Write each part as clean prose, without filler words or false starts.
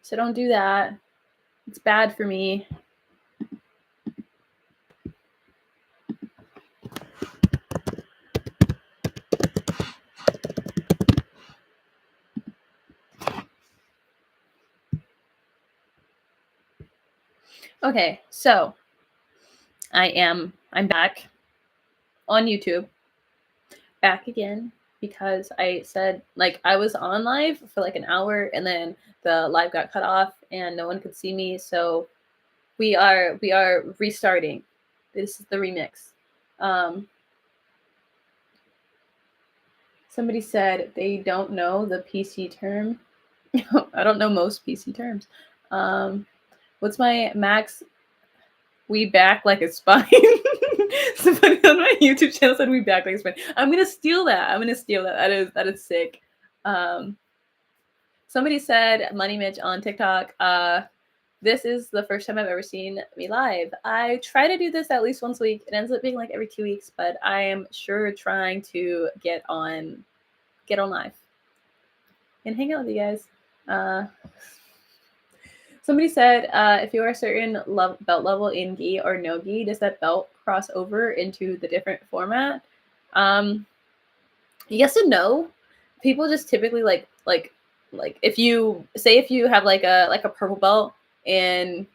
So don't do that. It's bad for me. Okay, so I'm back on YouTube. Back again because I said like I was on live for like an hour and then the live got cut off and no one could see me. So we are restarting. This is the remix. Somebody said they don't know the PC term. I don't know most PC terms. What's my max? We back like a spine. Somebody on my YouTube channel said we back like a spine. I'm gonna steal that. That is sick. Somebody said Money Mitch on TikTok. This is the first time I've ever seen me live. I try to do this at least once a week. It ends up being like every 2 weeks, but I am sure trying to get on live and hang out with you guys. Somebody said, if you are a certain belt level in gi or no gi, does that belt cross over into the different format? Yes and no. People just typically like if you have like a purple belt in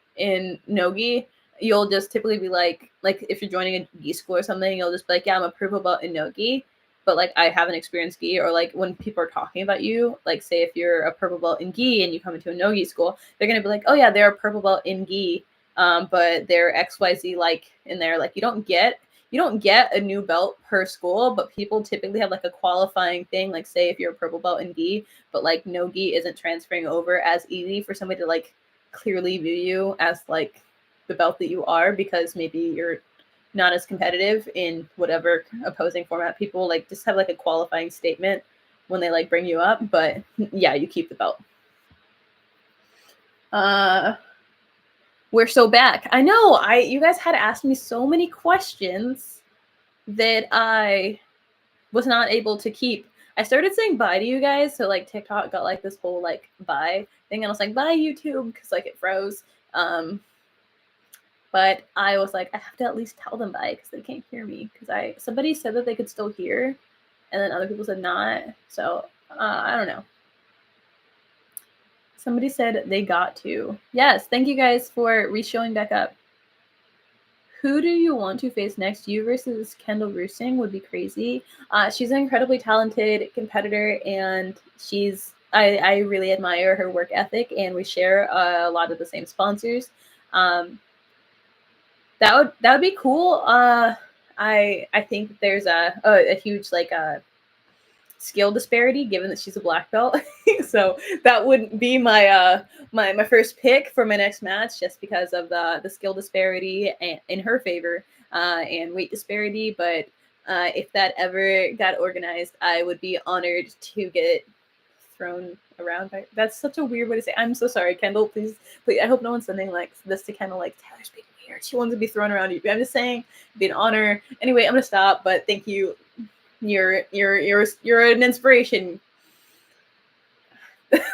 no-gi, you'll just typically be like if you're joining a gi school or something, you'll just be like, yeah, I'm a purple belt in no-gi, but like I haven't experienced gi. Or like when people are talking about you, like say if you're a purple belt in gi and you come into a no-gi school, they're gonna be like, oh yeah, they're a purple belt in gi, but they're XYZ like in there. Like you don't get a new belt per school, but people typically have like a qualifying thing. Like say if you're a purple belt in gi, but like no gi isn't transferring over as easy for somebody to like clearly view you as like the belt that you are, because maybe you're not as competitive in whatever opposing format. People like just have like a qualifying statement when they like bring you up, but yeah, you keep the belt. We're so back. I know. You guys had asked me so many questions that I was not able to keep. I started saying bye to you guys, so like TikTok got like this whole like bye thing, and I was like, bye YouTube, because like it froze. But I was like, I have to at least tell them bye because they can't hear me. Because somebody said that they could still hear, and then other people said not. So I don't know. Somebody said they got to. Yes, thank you guys for re-showing back up. Who do you want to face next? You versus Kendall Roosing would be crazy. She's an incredibly talented competitor, and I really admire her work ethic, and we share a lot of the same sponsors. That would be cool. I think there's a huge like skill disparity given that she's a black belt. So that wouldn't be my my first pick for my next match, just because of the skill disparity in her favor, and weight disparity. But if that ever got organized, I would be honored to get thrown around. That's such a weird way to say. I'm so sorry, Kendall. Please. I hope no one's sending like this to Kendall. Like, Taylor's being weird. She wants to be thrown around you. I'm just saying, it'd be an honor. Anyway, I'm gonna stop. But thank you. You're an inspiration.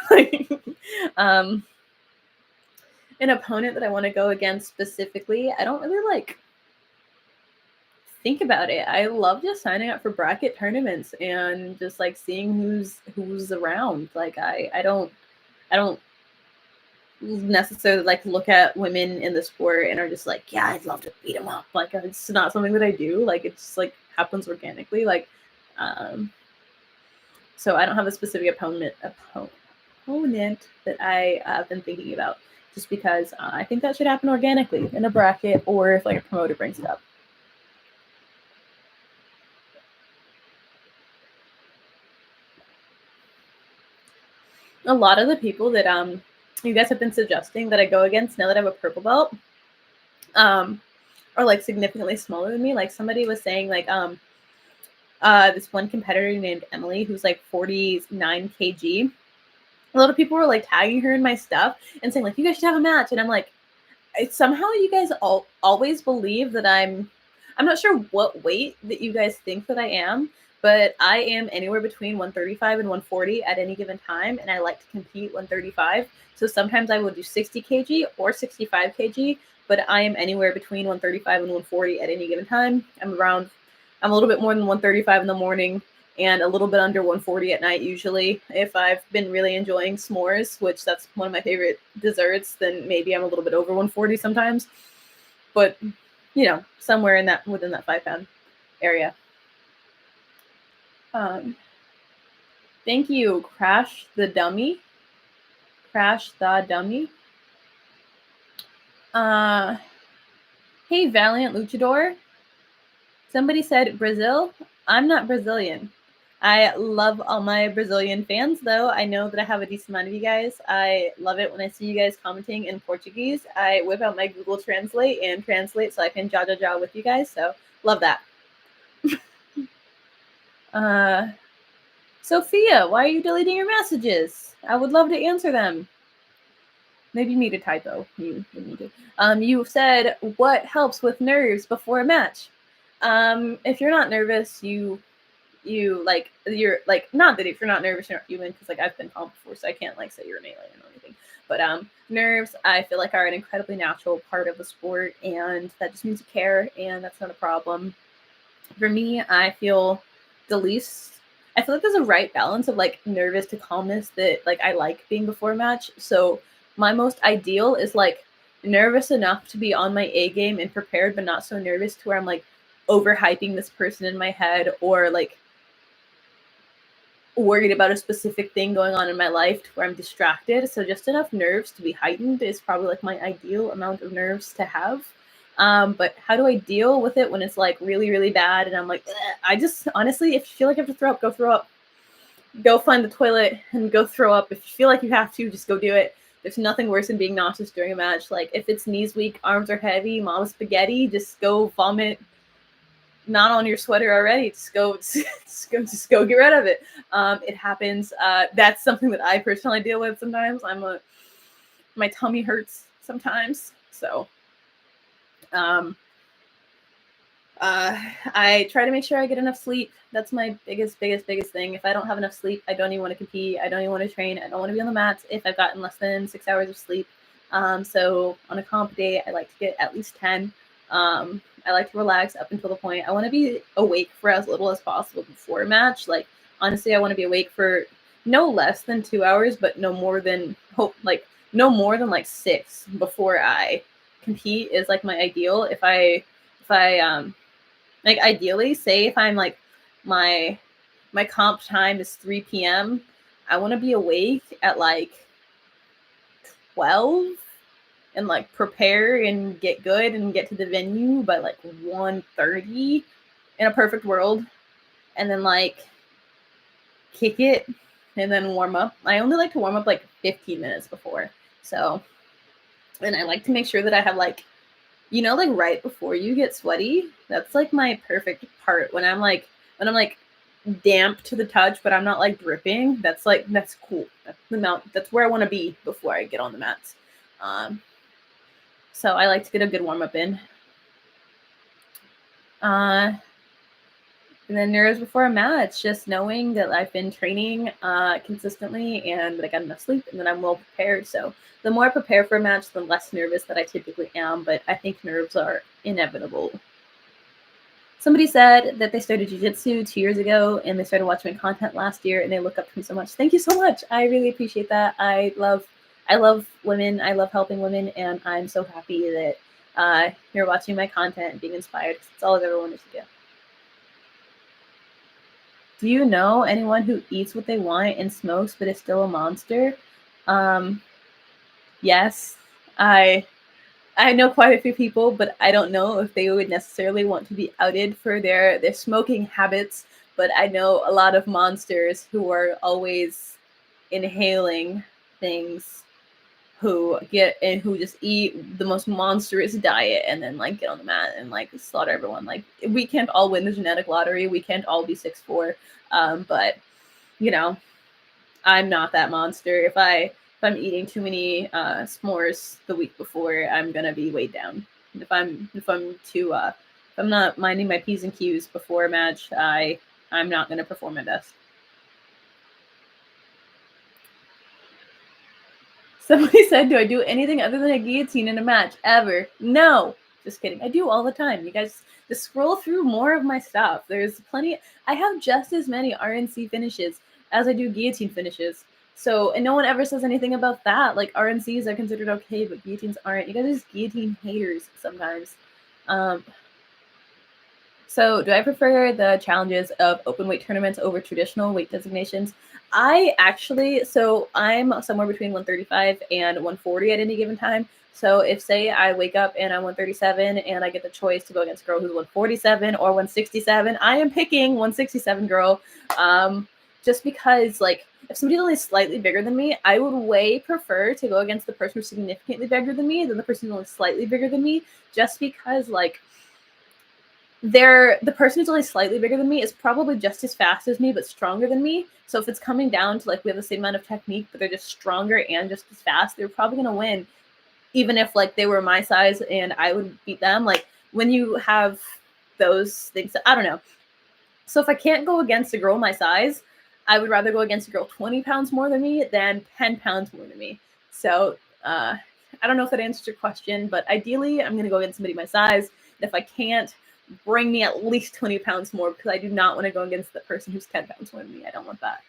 Like, an opponent that I want to go against specifically, I don't really like think about it. I love just signing up for bracket tournaments and just like seeing who's around. Like I don't necessarily like look at women in the sport and are just like, yeah, I'd love to beat them up. Like it's not something that I do. Like it just like happens organically. Like so I don't have a specific opponent that I have been thinking about, just because I think that should happen organically in a bracket, or if like a promoter brings it up. A lot of the people that you guys have been suggesting that I go against now that I have a purple belt are like significantly smaller than me. Like somebody was saying like this one competitor named Emily who's like 49 kg. A lot of people were like tagging her in my stuff and saying like, you guys should have a match. And I'm like, somehow you guys always believe that I'm not sure what weight that you guys think that I am, but I am anywhere between 135 and 140 at any given time, and I like to compete 135. So sometimes I will do 60 kg or 65 kg, but I am anywhere between 135 and 140 at any given time. I'm a little bit more than 135 in the morning and a little bit under 140 at night usually. If I've been really enjoying s'mores, which that's one of my favorite desserts, then maybe I'm a little bit over 140 sometimes. But, you know, somewhere in that, within that 5-pound area. Thank you, Crash the Dummy. Crash the Dummy. Hey, Valiant Luchador. Somebody said Brazil. I'm not Brazilian. I love all my Brazilian fans, though. I know that I have a decent amount of you guys. I love it when I see you guys commenting in Portuguese. I whip out my Google Translate and translate so I can jaw with you guys. So love that. Sophia, why are you deleting your messages? I would love to answer them. Maybe you made a typo. You need to. You said what helps with nerves before a match. If you're not nervous, you're like, not that if you're not nervous, you're not human, because like I've been calm before, so I can't like say you're an alien or anything. But nerves, I feel like, are an incredibly natural part of the sport, and that just means you care, and that's not a problem. For me, I feel like there's a right balance of like nervous to calmness that like I like being before a match. So my most ideal is like nervous enough to be on my A game and prepared, but not so nervous to where I'm like overhyping this person in my head, or like worried about a specific thing going on in my life to where I'm distracted. So just enough nerves to be heightened is probably like my ideal amount of nerves to have. But how do I deal with it when it's like really, really bad and I'm like, I just honestly, if you feel like you have to throw up, go throw up. Go find the toilet and go throw up. If you feel like you have to, just go do it. There's nothing worse than being nauseous during a match. Like if it's knees weak, arms are heavy, mom's spaghetti, just go vomit. Not on your sweater already. Just go get rid of it. It happens. That's something that I personally deal with sometimes. My tummy hurts sometimes, so I try to make sure I get enough sleep. That's my biggest thing. If I don't have enough sleep, I don't even want to compete. I don't even want to train. I don't want to be on the mats if I've gotten less than 6 hours of sleep. So on a comp day, I like to get at least 10. I like to relax up until the point. I want to be awake for as little as possible before a match. Like, honestly, I want to be awake for no less than 2 hours, but no more than like 6 before I compete is like my ideal. If I like ideally, say if I'm like my comp time is 3 p.m., I want to be awake at like 12 and like prepare and get good and get to the venue by like 1:30 in a perfect world, and then like kick it and then warm up. I only like to warm up like 15 minutes before. So, and I like to make sure that I have like, you know, like right before you get sweaty, that's like my perfect part when I'm like damp to the touch, but I'm not like dripping. That's cool. That's the amount. That's where I want to be before I get on the mats. So I like to get a good warm up in. And then nerves before a match, just knowing that I've been training consistently and that I got enough sleep and that I'm well prepared. So the more I prepare for a match, the less nervous that I typically am. But I think nerves are inevitable. Somebody said that they started jiu-jitsu 2 years ago and they started watching my content last year and they look up to me so much. Thank you so much. I really appreciate that. I love women. I love helping women, and I'm so happy that you're watching my content and being inspired, because it's all I've ever wanted to do. Do you know anyone who eats what they want and smokes but is still a monster? Yes, I know quite a few people, but I don't know if they would necessarily want to be outed for their smoking habits. But I know a lot of monsters who are always inhaling things, who just eat the most monstrous diet and then like get on the mat and like slaughter everyone. Like, we can't all win the genetic lottery. We can't all be 6'4". But you know, I'm not that monster. If I'm eating too many s'mores the week before, I'm gonna be weighed down. If I'm not minding my P's and Q's before a match, I I'm not going to perform my best. Somebody said, do I do anything other than a guillotine in a match? Ever? No. Just kidding. I do all the time. You guys just scroll through more of my stuff. There's plenty. I have just as many RNC finishes as I do guillotine finishes. So, and no one ever says anything about that. Like, RNCs are considered okay, but guillotines aren't. You guys are just guillotine haters sometimes. So, do I prefer the challenges of open weight tournaments over traditional weight designations? I actually, so I'm somewhere between 135 and 140 at any given time. So, if say I wake up and I'm 137 and I get the choice to go against a girl who's 147 or 167, I am picking 167 girl. Just because, like, if somebody's only slightly bigger than me, I would way prefer to go against the person who's significantly bigger than me than the person who's only slightly bigger than me, just because, like, the person who's only slightly bigger than me is probably just as fast as me but stronger than me. So if it's coming down to like we have the same amount of technique but they're just stronger and just as fast, they're probably going to win, even if like they were my size and I would beat them. Like when you have those things, I don't know. So if I can't go against a girl my size, I would rather go against a girl 20 pounds more than me than 10 pounds more than me. So I don't know if that answers your question, but ideally I'm going to go against somebody my size. And if I can't, bring me at least 20 pounds more, because I do not want to go against the person who's 10 pounds more than me. I don't want that.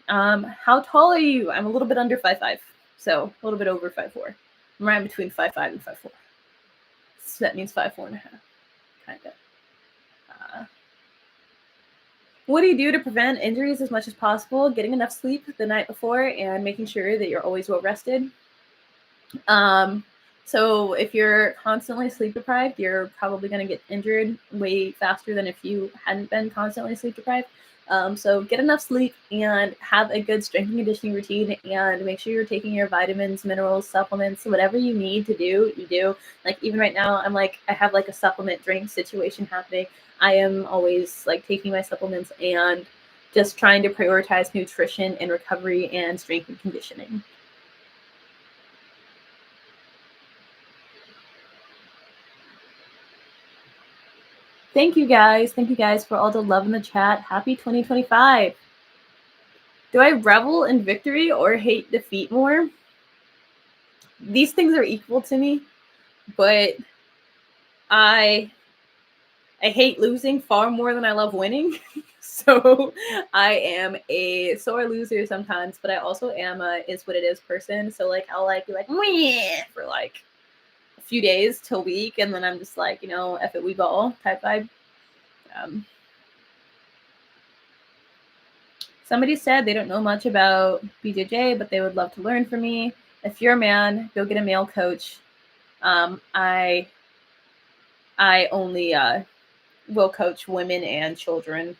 How tall are you? I'm a little bit under 5'5", so a little bit over 5'4". I'm right between 5'5" and 5'4". So that means 5'4 and a half, kind of. What do you do to prevent injuries as much as possible? Getting enough sleep the night before and making sure that you're always well rested. So if you're constantly sleep deprived, you're probably going to get injured way faster than if you hadn't been constantly sleep deprived. So get enough sleep and have a good strength and conditioning routine, and make sure you're taking your vitamins, minerals, supplements, whatever you need to do, you do. Like even right now, I have like a supplement drink situation happening. I am always like taking my supplements and just trying to prioritize nutrition and recovery and strength and conditioning. Thank you guys. Thank you guys for all the love in the chat. Happy 2025. Do I revel in victory or hate defeat more? These things are equal to me, but I hate losing far more than I love winning. So I am a sore loser sometimes, but I also am a is what it is person. So like I'll like be like meh for like a few days till a week, and then I'm just like, F it, we ball type vibe. Somebody said they don't know much about BJJ, but they would love to learn from me. If you're a man, go get a male coach. I only will coach women and children,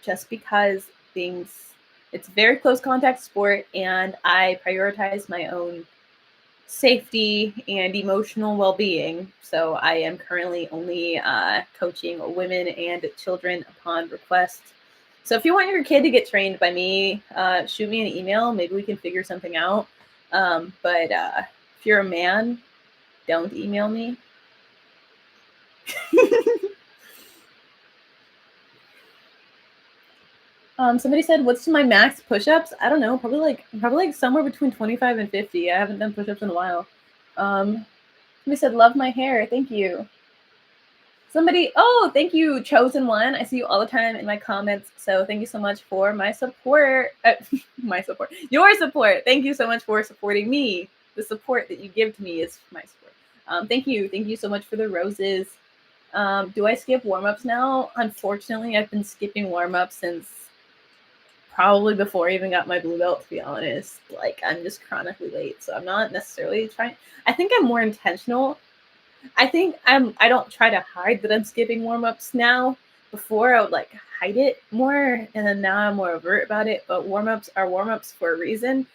just because it's a very close contact sport, and I prioritize my own safety and emotional well-being. So I am currently only coaching women and children upon request. So if you want your kid to get trained by me, shoot me an email. Maybe we can figure something out. But if you're a man, don't email me. Somebody said, "What's my max push-ups?" I don't know. Probably like somewhere between 25 and 50. I haven't done push-ups in a while. Somebody said, "Love my hair." Thank you. Thank you, Chosen One. I see you all the time in my comments. So thank you so much for my support. Your support. Thank you so much for supporting me. The support that you give to me is my support. Thank you. Thank you so much for the roses. Do I skip warm-ups now? Unfortunately, I've been skipping warm-ups since probably before I even got my blue belt, to be honest. Like, I'm just chronically late, so I'm not necessarily trying. I think I'm more intentional. I think I don't try to hide that I'm skipping warm-ups now. Before I would like hide it more, and then now I'm more overt about it. But warm-ups are warm-ups for a reason.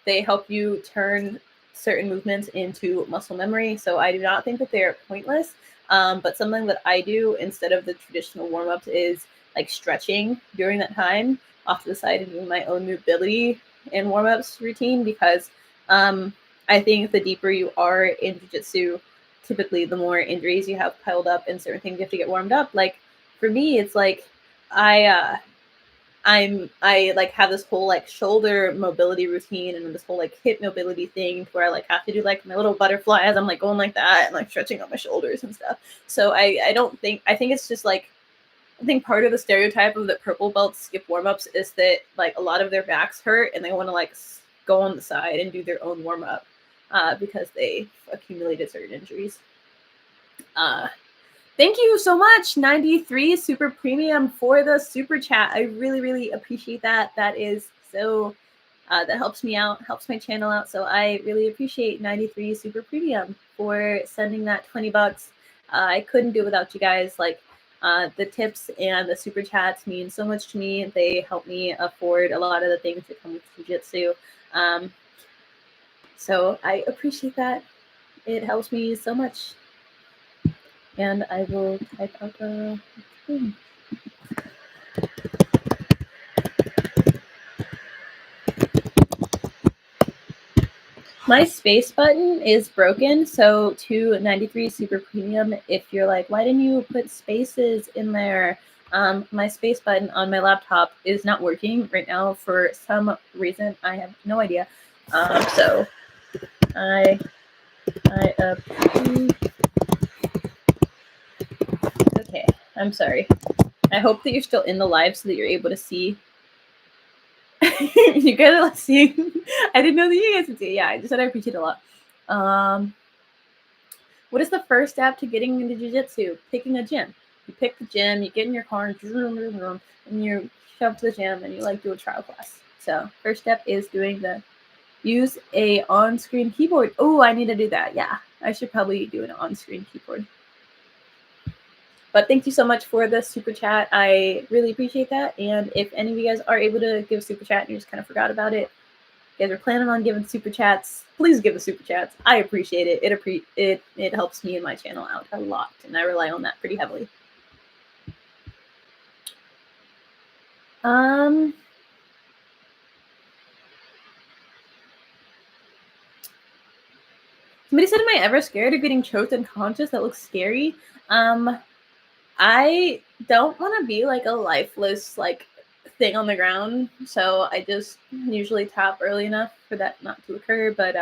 They help you turn certain movements into muscle memory. So I do not think that they are pointless. But something that I do instead of the traditional warm-ups is like stretching during that time off to the side and doing my own mobility and warm-ups routine, because I think the deeper you are in jiu-jitsu, typically the more injuries you have piled up and certain things you have to get warmed up. Like for me, it's like I like have this whole like shoulder mobility routine and this whole like hip mobility thing where I like have to do like my little butterfly as I'm like going like that and like stretching out my shoulders and stuff. So I think it's just like, I think part of the stereotype of the purple belts skip warm ups is that like a lot of their backs hurt and they want to like go on the side and do their own warm up because they accumulated certain injuries. Thank you so much, 93 Super Premium, for the super chat. I really, really appreciate that. That is so, that helps me out, helps my channel out. So I really appreciate 93 Super Premium for sending that $20. I couldn't do it without you guys. Like, the tips and the super chats mean so much to me. They help me afford a lot of the things that come with jiu-jitsu. So I appreciate that. It helps me so much. And I will type out a thing. My space button is broken, so to 93 Super Premium, if you're like, why didn't you put spaces in there? My space button on my laptop is not working right now for some reason. I have no idea. So I okay, I'm sorry. I hope that you're still in the live so that you're able to see. You gotta see. I didn't know that you guys would see. Yeah, I just said I appreciate it a lot. What is the first step to getting into jiu-jitsu? Picking a gym. You pick the gym, you get in your car, and you shove to the gym, and you like do a trial class. So first step is use a on-screen keyboard. Oh, I need to do that. Yeah, I should probably do an on-screen keyboard. But thank you so much for the super chat. I really appreciate that. And if any of you guys are able to give a super chat and you just kind of forgot about it, you guys are planning on giving super chats, please give the super chats. I appreciate it. It helps me and my channel out a lot, and I rely on that pretty heavily. Somebody said, am I ever scared of getting choked unconscious? That looks scary. I don't want to be like a lifeless like thing on the ground, so I just usually tap early enough for that not to occur. But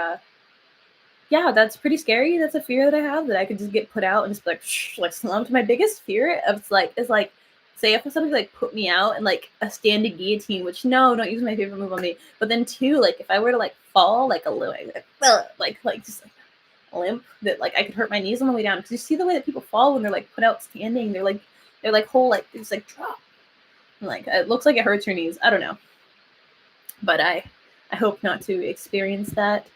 yeah, that's pretty scary. That's a fear that I have, that I could just get put out and just be like like slumped. My biggest fear is like say if somebody like put me out and like a standing guillotine, which no, don't use my favorite move on me. But then two, like if I were to like fall like a little like just like limp, that like I could hurt my knees on the way down, because you see the way that people fall when they're like put out standing, they're like whole like they just like drop, and, like it looks like it hurts your knees. I don't know, but I hope not to experience that.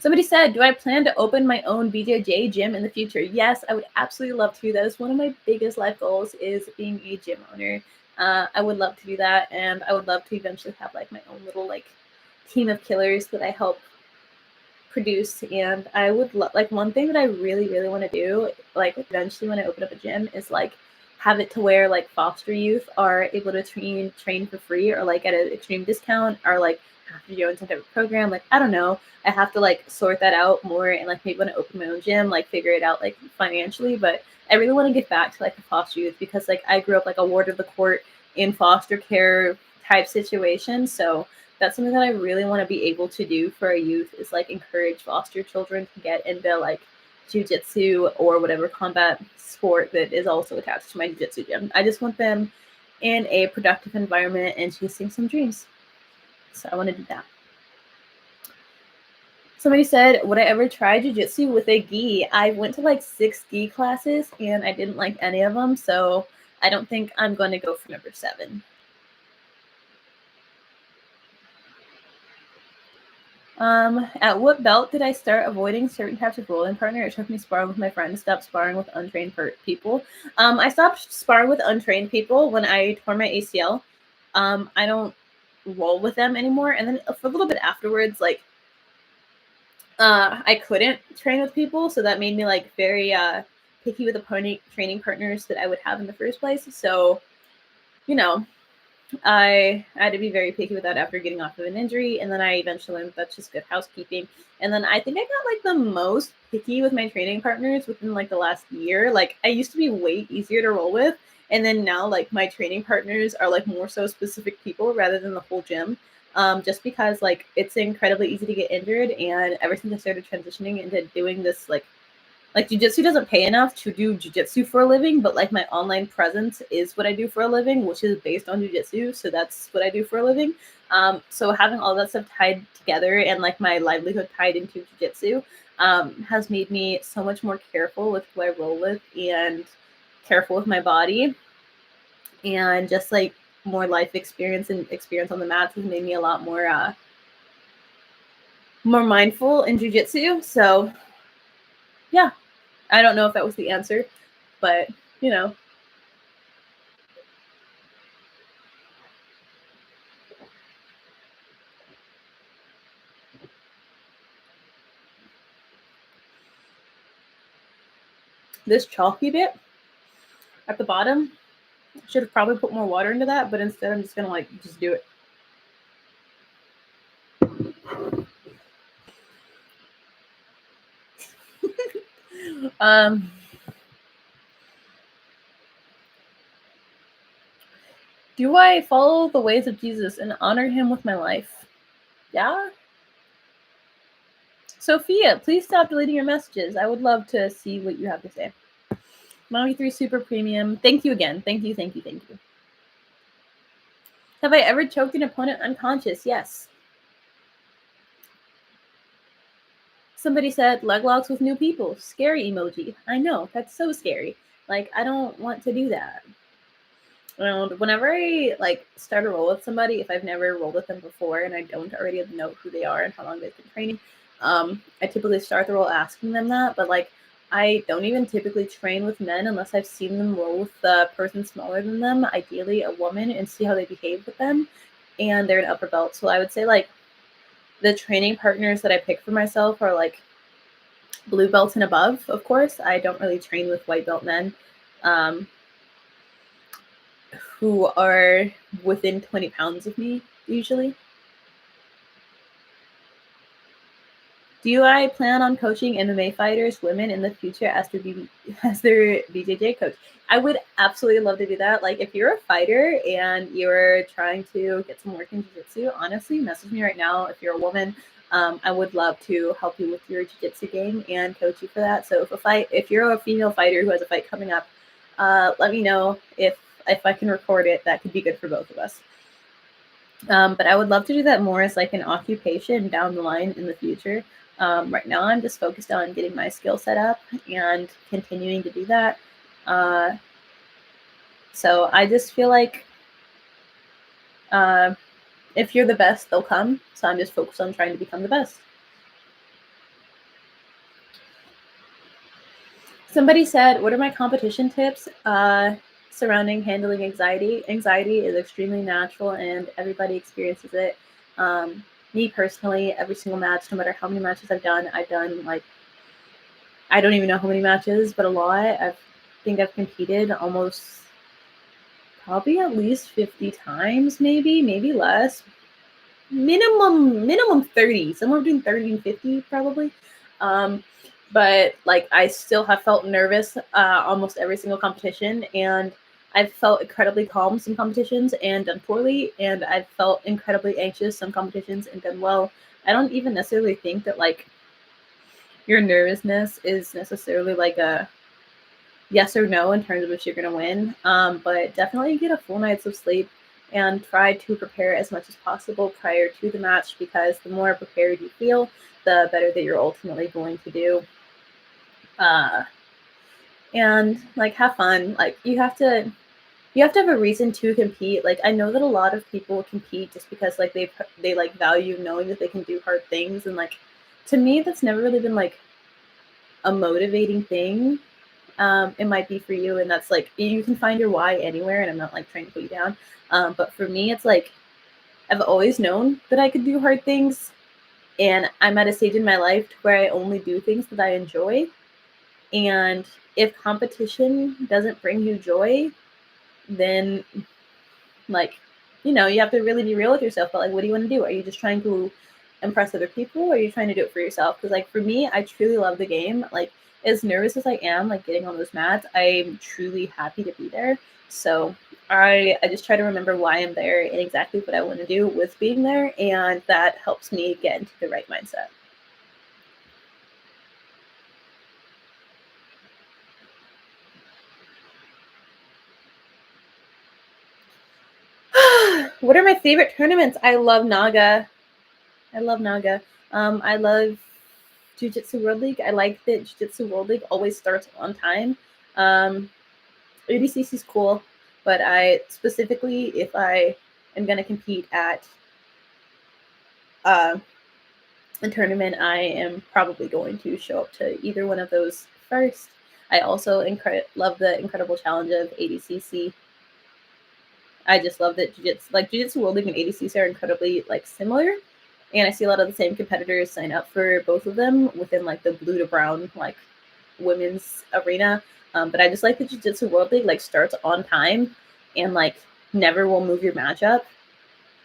Somebody said, do I plan to open my own BJJ gym in the future? Yes, I would absolutely love to. That is one of my biggest life goals, is being a gym owner. I would love to do that, and I would love to eventually have like my own little like team of killers that I help produce. And I would like one thing that I really, really want to do, like eventually when I open up a gym, is like have it to where like foster youth are able to train for free, or like at an extreme discount, or like have to join some type of program. Like I don't know. I have to like sort that out more, and like maybe when I open my own gym, like figure it out like financially. But I really want to get back to like the foster youth, because like I grew up like a ward of the court in foster care type situation. So that's something that I really want to be able to do for a youth, is like encourage foster children to get into like jiu-jitsu or whatever combat sport that is also attached to my jiu-jitsu gym. I just want them in a productive environment and chasing some dreams. So I want to do that. Somebody said, would I ever try jiu-jitsu with a gi? I went to like 6 gi classes and I didn't like any of them, so I don't think I'm going to go for number 7. At what belt did I start avoiding certain types of rolling partner? It took me sparring with my friends, stopped sparring with untrained people. I stopped sparring with untrained people when I tore my ACL. I don't roll with them anymore. And then for a little bit afterwards, like, I couldn't train with people, so that made me like very picky with the training partners that I would have in the first place. So, you know, I had to be very picky with that after getting off of an injury, and then I eventually learned that's just good housekeeping. And then I think I got like the most picky with my training partners within like the last year. Like I used to be way easier to roll with, And then now like my training partners are like more so specific people rather than the whole gym. Just because like it's incredibly easy to get injured, and ever since I started transitioning into doing this like jujitsu doesn't pay enough to do jujitsu for a living, but like my online presence is what I do for a living, which is based on jujitsu. So that's what I do for a living. So having all that stuff tied together and like my livelihood tied into jujitsu has made me so much more careful with who I roll with and careful with my body, and just like more life experience and experience on the mats has made me a lot more mindful in jujitsu. So yeah, I don't know if that was the answer, but you know. This chalky bit at the bottom, should have probably put more water into that, but instead I'm just gonna like just do it. um, do I follow the ways of Jesus and honor him with my life? Yeah. Sophia, please stop deleting your messages. I would love to see what you have to say. Mommy 3 Super Premium. Thank you again. Thank you, thank you, thank you. Have I ever choked an opponent unconscious? Yes. Somebody said leg locks with new people. Scary emoji. I know, that's so scary. Like, I don't want to do that. And whenever I like start a roll with somebody, if I've never rolled with them before and I don't already know who they are and how long they've been training, I typically start the roll asking them that. But like, I don't even typically train with men unless I've seen them roll with a person smaller than them, ideally a woman, and see how they behave with them. And they're an upper belt. So I would say like the training partners that I pick for myself are like blue belts and above. Of course, I don't really train with white belt men. Who are within 20 pounds of me, usually. Do I plan on coaching MMA fighters, women, in the future as their BJJ coach? I would absolutely love to do that. Like, if you're a fighter and you're trying to get some work in jiu-jitsu, honestly, message me right now. If you're a woman, I would love to help you with your jiu-jitsu game and coach you for that. So if you're a female fighter who has a fight coming up, let me know if I can record it. That could be good for both of us. But I would love to do that more as like an occupation down the line in the future. Right now, I'm just focused on getting my skill set up and continuing to do that. So I just feel like if you're the best, they'll come. So I'm just focused on trying to become the best. Somebody said, what are my competition tips surrounding handling anxiety? Anxiety is extremely natural and everybody experiences it. Me personally, every single match, no matter how many matches I've done like, I don't even know how many matches, but a lot. I think I've competed almost probably at least 50 times, maybe less. Minimum 30, somewhere between 30 and 50 probably. But like I still have felt nervous almost every single competition, and I've felt incredibly calm some competitions and done poorly, and I've felt incredibly anxious some competitions and done well. I don't even necessarily think that like your nervousness is necessarily like a yes or no in terms of if you're going to win, but definitely get a full night's of sleep and try to prepare as much as possible prior to the match, because the more prepared you feel, the better that you're ultimately going to do. And like have fun. Like you have to have a reason to compete. Like I know that a lot of people compete just because like they like value knowing that they can do hard things, and like to me that's never really been like a motivating thing. It might be for you, and that's like you can find your why anywhere, and I'm not like trying to put you down, but for me it's like I've always known that I could do hard things, and I'm at a stage in my life where I only do things that I enjoy. And if competition doesn't bring you joy, then like, you know, you have to really be real with yourself. But like, what do you want to do? Are you just trying to impress other people, or are you trying to do it for yourself? Because like for me, I truly love the game. Like as nervous as I am, like getting on those mats, I'm truly happy to be there. So I just try to remember why I'm there and exactly what I want to do with being there, and that helps me get into the right mindset. What are my favorite tournaments? I love Naga. I love Naga. I love Jiu-Jitsu World League. I like that Jiu-Jitsu World League always starts on time. ADCC is cool, but I specifically, if I am going to compete at uh, a tournament, I am probably going to show up to either one of those first. I also love the incredible challenge of ADCC. I just love that Jiu-Jitsu World League and ADCC are incredibly like similar, and I see a lot of the same competitors sign up for both of them within like the blue to brown like women's arena. But I just like the Jiu-Jitsu World League like starts on time and like never will move your matchup.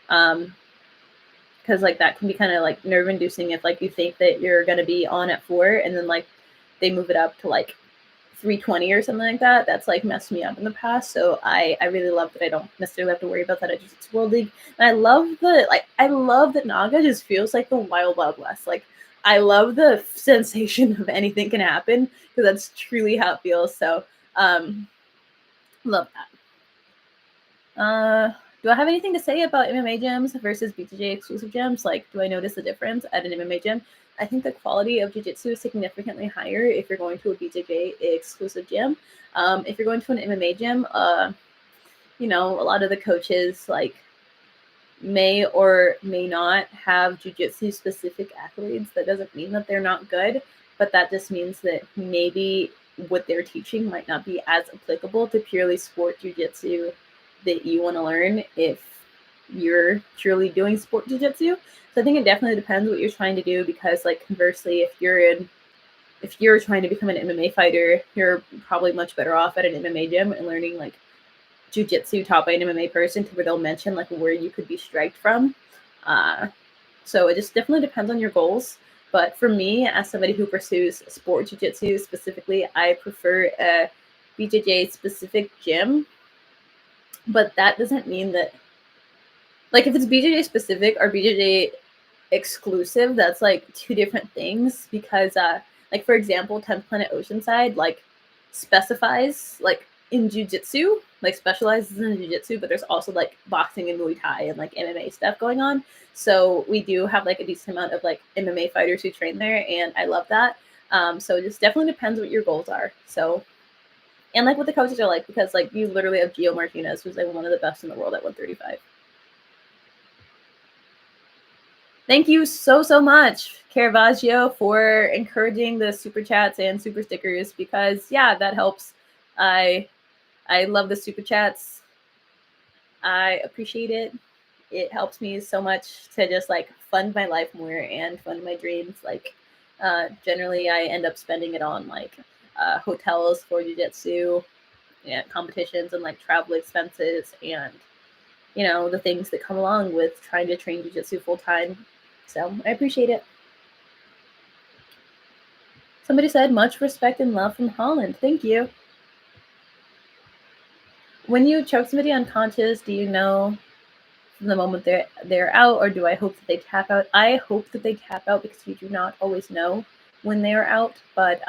Because like that can be kind of like nerve inducing if like you think that you're gonna be on at 4 and then like they move it up to like 320 or something like that. That's like messed me up in the past. So I really love that I don't necessarily have to worry about that at Jiu-Jitsu World League. And I love that Naga just feels like the wild west. Like I love the sensation of anything can happen because that's truly how it feels. So love that. Do I have anything to say about MMA gyms versus BJJ exclusive gyms? Like, do I notice the difference at an MMA gym? I think the quality of jiu-jitsu is significantly higher if you're going to a BJJ exclusive gym. If you're going to an MMA gym, you know, a lot of the coaches like may or may not have jiu-jitsu specific accolades. That doesn't mean that they're not good, but that just means that maybe what they're teaching might not be as applicable to purely sport jiu-jitsu that you want to learn if you're truly doing sport jiu-jitsu. So I think it definitely depends what you're trying to do, because like conversely, if you're trying to become an MMA fighter, you're probably much better off at an MMA gym and learning like jiu-jitsu taught by an MMA person, to where they'll mention like where you could be striked from. So it just definitely depends on your goals. But for me, as somebody who pursues sport jiu-jitsu specifically, I prefer a BJJ specific gym. But that doesn't mean that, like, if it's BJJ specific or BJJ exclusive, that's like two different things. Because like for example, 10th Planet Oceanside like specifies like in jiu-jitsu, like specializes in jiu-jitsu, but there's also like boxing and Muay Thai and like MMA stuff going on. So we do have like a decent amount of like MMA fighters who train there, and I love that. So it just definitely depends what your goals are. So, and like what the coaches are like, because like you literally have Gio Martinez, who's like one of the best in the world at 135. Thank you so much, Caravaggio, for encouraging the super chats and super stickers, because yeah, that helps. I love the super chats. I appreciate it. It helps me so much to just like fund my life more and fund my dreams. Like generally I end up spending it on like hotels for jiu-jitsu and competitions and like travel expenses and you know the things that come along with trying to train jiu-jitsu full time. So I appreciate it. Somebody said much respect and love from Holland. Thank you. When you choke somebody unconscious, do you know from the moment they're out, or do I hope that they tap out? I hope that they tap out, because you do not always know when they are out, but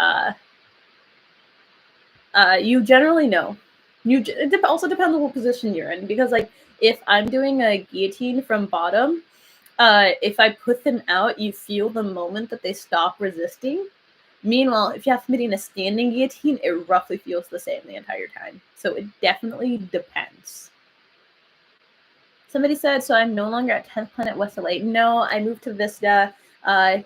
you generally know. It also depends on what position you're in, because like if I'm doing a guillotine from bottom, if I put them out, you feel the moment that they stop resisting. Meanwhile, if you have somebody in a standing guillotine, it roughly feels the same the entire time. So it definitely depends. Somebody said, so I'm no longer at 10th Planet West LA. No, I moved to Vista. I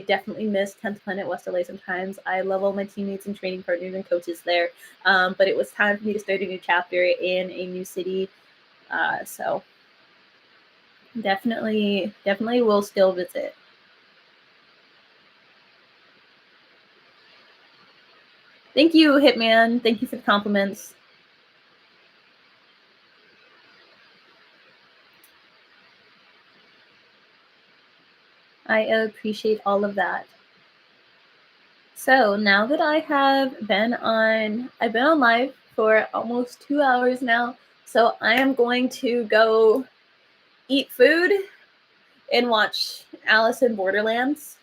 definitely miss 10th Planet West LA sometimes. I love all my teammates and training partners and coaches there. But it was time for me to start a new chapter in a new city. So definitely will still visit. Thank you, Hitman. Thank you for the compliments. I appreciate all of that. So now that I've been on live for almost 2 hours now. So I am going to go eat food and watch Alice in Borderlands.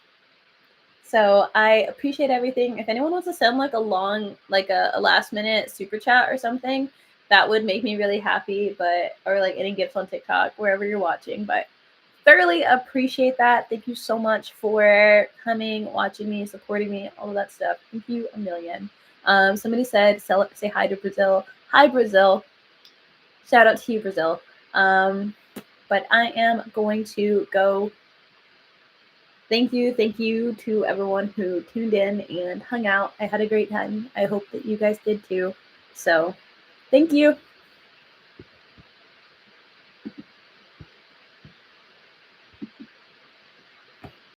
So I appreciate everything. If anyone wants to send like a long, like a last minute super chat or something, that would make me really happy. But or like any gifts on TikTok, wherever you're watching. But thoroughly appreciate that. Thank you so much for coming, watching me, supporting me, all of that stuff. Thank you a million. Somebody said, say hi to Brazil. Hi, Brazil. Shout out to you, Brazil. But I am going to go. Thank you to everyone who tuned in and hung out. I had a great time. I hope that you guys did too. So, thank you.